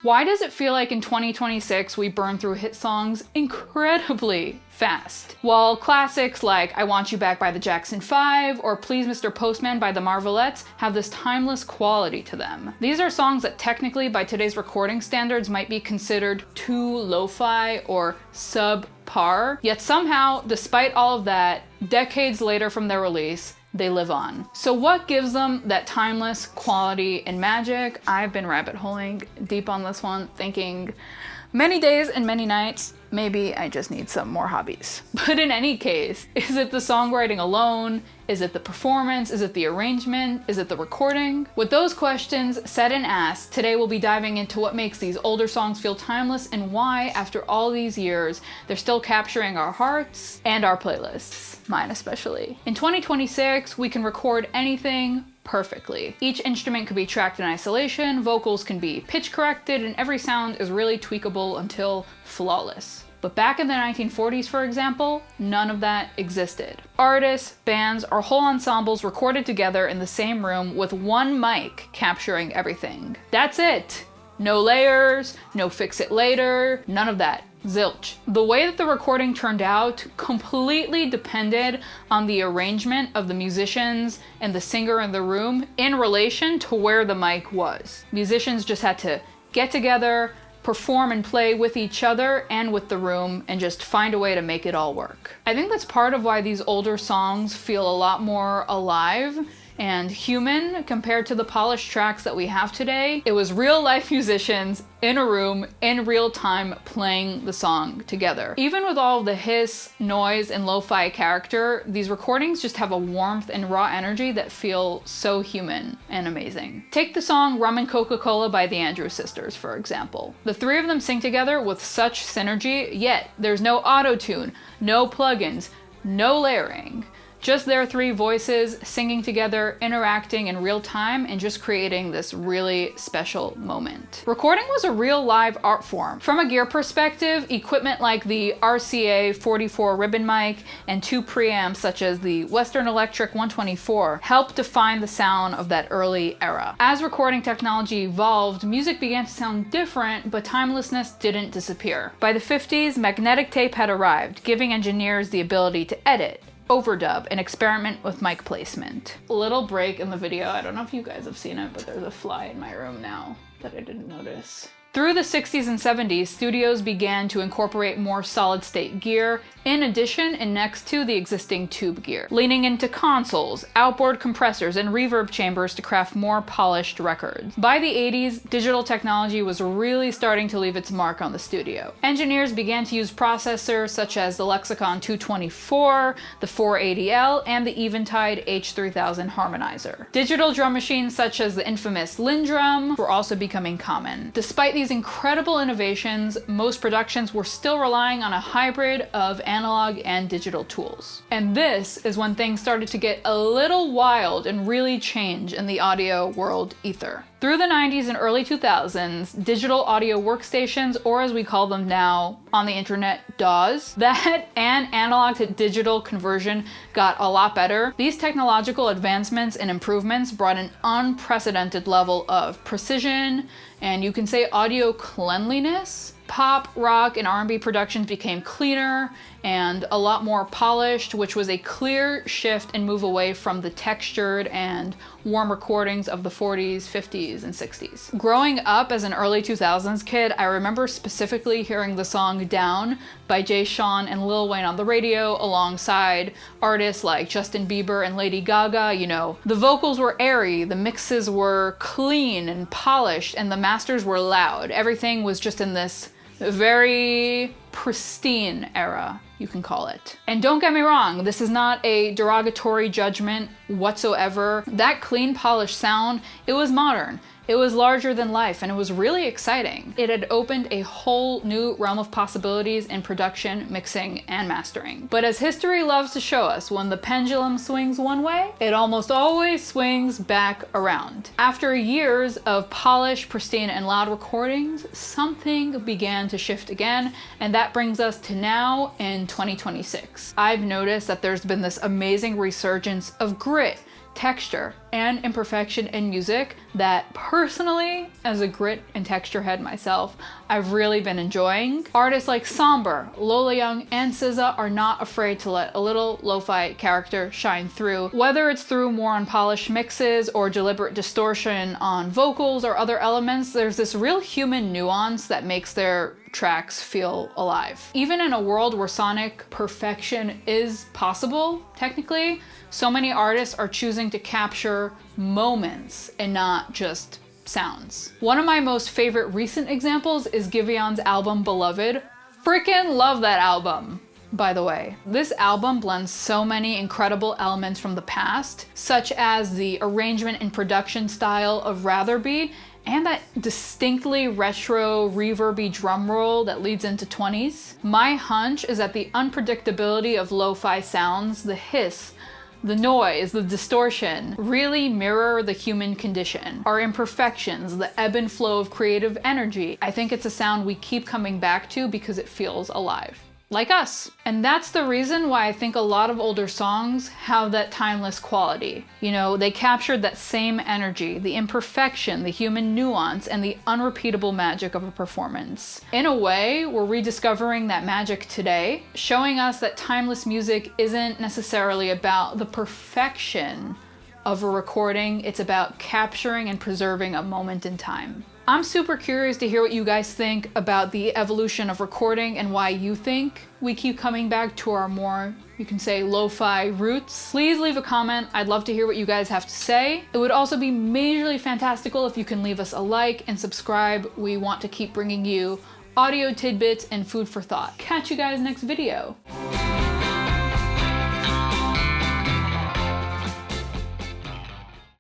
Why does it feel like in 2026 we burn through hit songs incredibly fast? While classics like I Want You Back by the Jackson 5 or Please Mr. Postman by the Marvelettes have this timeless quality to them. These are songs that technically by today's recording standards might be considered too lo-fi or subpar, yet somehow, despite all of that, decades later from their release, they live on. So what gives them that timeless quality and magic? I've been rabbit holing deep on this one, thinking many days and many nights, maybe I just need some more hobbies. But in any case, is it the songwriting alone? Is it the performance? Is it the arrangement? Is it the recording? With those questions said and asked, today we'll be diving into what makes these older songs feel timeless and why, after all these years, they're still capturing our hearts and our playlists, mine especially. In 2026, we can record anything perfectly. Each instrument could be tracked in isolation, vocals can be pitch corrected, and every sound is really tweakable until flawless. But back in the 1940s, for example, none of that existed. Artists, bands, or whole ensembles recorded together in the same room with one mic capturing everything. That's it. No layers, no fix it later, none of that. Zilch. The way that the recording turned out completely depended on the arrangement of the musicians and the singer in the room in relation to where the mic was. Musicians just had to get together, perform and play with each other and with the room, and just find a way to make it all work. I think that's part of why these older songs feel a lot more alive and human compared to the polished tracks that we have today. It was real life musicians in a room in real time playing the song together. Even with all of the hiss, noise, and lo-fi character, these recordings just have a warmth and raw energy that feel so human and amazing. Take the song Rum and Coca-Cola by the Andrews Sisters, for example. The three of them sing together with such synergy, yet there's no auto-tune, no plugins, no layering. Just their three voices singing together, interacting in real time, and just creating this really special moment. Recording was a real live art form. From a gear perspective, equipment like the RCA 44 ribbon mic and two preamps such as the Western Electric 124 helped define the sound of that early era. As recording technology evolved, music began to sound different, but timelessness didn't disappear. By the 50s, magnetic tape had arrived, giving engineers the ability to edit, overdub, and experiment with mic placement. A little break in the video, I don't know if you guys have seen it, but there's a fly in my room now that I didn't notice. Through the 60s and 70s, studios began to incorporate more solid-state gear in addition and next to the existing tube gear, leaning into consoles, outboard compressors, and reverb chambers to craft more polished records. By the 80s, digital technology was really starting to leave its mark on the studio. Engineers began to use processors such as the Lexicon 224, the 480L, and the Eventide H3000 harmonizer. Digital drum machines such as the infamous Lindrum were also becoming common. Despite these incredible innovations, most productions were still relying on a hybrid of analog and digital tools. And this is when things started to get a little wild and really change in the audio world ether. Through the 90s and early 2000s, digital audio workstations, or as we call them now on the internet, DAWs, that and analog to digital conversion got a lot better. These technological advancements and improvements brought an unprecedented level of precision, and you can say audio cleanliness. Pop, rock, and R&B productions became cleaner and a lot more polished, which was a clear shift and move away from the textured and warm recordings of the 40s, 50s, and 60s. Growing up as an early 2000s kid, I remember specifically hearing the song Down by Jay Sean and Lil Wayne on the radio alongside artists like Justin Bieber and Lady Gaga. You know, the vocals were airy, the mixes were clean and polished, and the masters were loud. Everything was just in this very pristine era, you can call it. And don't get me wrong, this is not a derogatory judgment whatsoever. That clean, polished sound, it was modern. It was larger than life, and it was really exciting. It had opened a whole new realm of possibilities in production, mixing, and mastering. But as history loves to show us, when the pendulum swings one way, it almost always swings back around. After years of polished, pristine, and loud recordings, something began to shift again, and that brings us to now in 2026. I've noticed that there's been this amazing resurgence of grit, texture, and imperfection in music that personally, as a grit and texture head myself, I've really been enjoying. Artists like Somber, Lola Young, and SZA are not afraid to let a little lo-fi character shine through, whether it's through more unpolished mixes or deliberate distortion on vocals or other elements. There's this real human nuance that makes their tracks feel alive. Even in a world where sonic perfection is possible, technically, so many artists are choosing to capture moments and not just sounds. One of my most favorite recent examples is Giveon's album Beloved. Freaking love that album, by the way. This album blends so many incredible elements from the past, such as the arrangement and production style of Rather Be, and that distinctly retro reverby drum roll that leads into 20s. My hunch is that the unpredictability of lo-fi sounds, the hiss, the noise, the distortion, really mirror the human condition, our imperfections, the ebb and flow of creative energy. I think it's a sound we keep coming back to because it feels alive. Like us. And that's the reason why I think a lot of older songs have that timeless quality. You know, they captured that same energy, the imperfection, the human nuance, and the unrepeatable magic of a performance. In a way, we're rediscovering that magic today, showing us that timeless music isn't necessarily about the perfection of a recording, it's about capturing and preserving a moment in time. I'm super curious to hear what you guys think about the evolution of recording and why you think we keep coming back to our more, you can say, lo-fi roots. Please leave a comment. I'd love to hear what you guys have to say. It would also be majorly fantastical if you can leave us a like and subscribe. We want to keep bringing you audio tidbits and food for thought. Catch you guys next video.